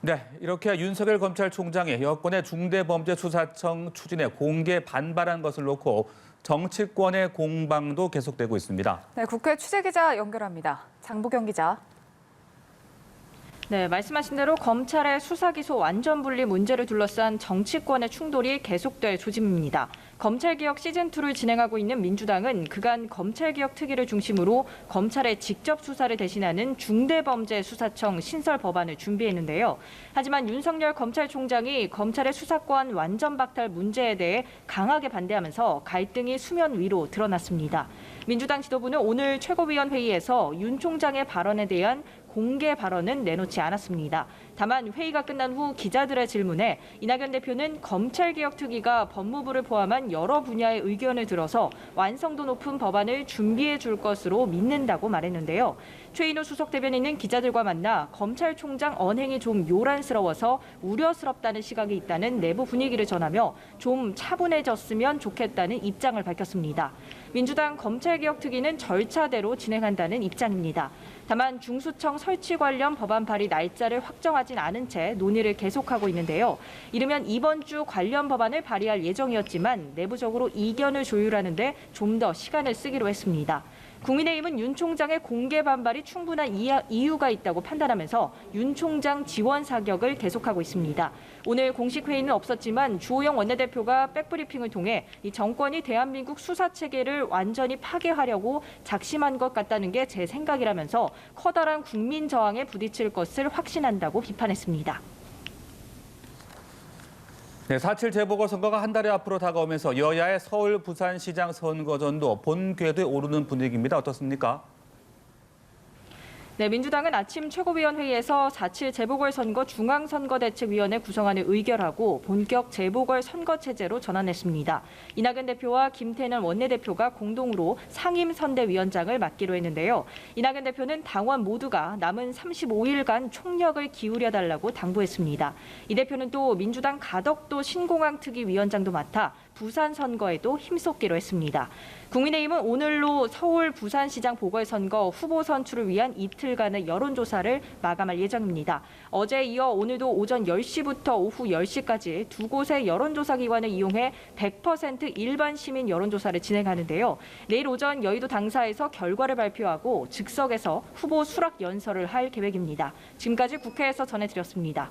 네, 이렇게 윤석열 검찰총장이 여권의 중대범죄수사청 추진에 공개 반발한 것을 놓고 정치권의 공방도 계속되고 있습니다. 네, 국회 취재기자 연결합니다. 장보경 기자. 네, 말씀하신 대로 검찰의 수사기소 완전 분리 문제를 둘러싼 정치권의 충돌이 계속될 조짐입니다. 검찰개혁 시즌2를 진행하고 있는 민주당은 그간 검찰개혁 특위를 중심으로 검찰의 직접 수사를 대신하는 중대범죄수사청 신설 법안을 준비했는데요. 하지만 윤석열 검찰총장이 검찰의 수사권 완전 박탈 문제에 대해 강하게 반대하면서 갈등이 수면 위로 드러났습니다. 민주당 지도부는 오늘 최고위원회의에서 윤 총장의 발언에 대한 공개 발언은 내놓지 않았습니다. 다만 회의가 끝난 후 기자들의 질문에 이낙연 대표는 검찰개혁특위가 법무부를 포함한 여러 분야의 의견을 들어서 완성도 높은 법안을 준비해 줄 것으로 믿는다고 말했는데요. 최인호 수석 대변인은 기자들과 만나 검찰총장 언행이 좀 요란스러워서 우려스럽다는 시각이 있다는 내부 분위기를 전하며 좀 차분해졌으면 좋겠다는 입장을 밝혔습니다. 민주당 검찰개혁특위는 절차대로 진행한다는 입장입니다. 다만 중수청 설치 관련 법안 발의 날짜를 확정하진 않은 채 논의를 계속하고 있는데요. 이르면 이번 주 관련 법안을 발의할 예정이었지만 내부적으로 이견을 조율하는 데 좀 더 시간을 쓰기로 했습니다. 국민의힘은 윤 총장의 공개 반발이 충분한 이유가 있다고 판단하면서 윤 총장 지원 사격을 계속하고 있습니다. 오늘 공식 회의는 없었지만 주호영 원내대표가 백브리핑을 통해 이 정권이 대한민국 수사체계를 완전히 파괴하려고 작심한 것 같다는 게 제 생각이라면서 커다란 국민 저항에 부딪힐 것을 확신한다고 비판했습니다. 네, 4.7 재보궐선거가 한 달여 앞으로 다가오면서 여야의 서울, 부산시장 선거전도 본궤도에 오르는 분위기입니다. 어떻습니까? 네, 민주당은 아침 최고위원회의에서 4.7 재보궐선거 중앙선거대책위원회 구성안을 의결하고 본격 재보궐선거체제로 전환했습니다. 이낙연 대표와 김태년 원내대표가 공동으로 상임선대위원장을 맡기로 했는데요. 이낙연 대표는 당원 모두가 남은 35일간 총력을 기울여달라고 당부했습니다. 이 대표는 또 민주당 가덕도 신공항특위 위원장도 맡아 부산 선거에도 힘쏟기로 했습니다. 국민의힘은 오늘로 서울, 부산시장 보궐선거 후보 선출을 위한 이틀간의 여론조사를 마감할 예정입니다. 어제에 이어 오늘도 오전 10시부터 오후 10시까지 두 곳의 여론조사 기관을 이용해 100% 일반 시민 여론조사를 진행하는데요. 내일 오전 여의도 당사에서 결과를 발표하고 즉석에서 후보 수락 연설을 할 계획입니다. 지금까지 국회에서 전해드렸습니다.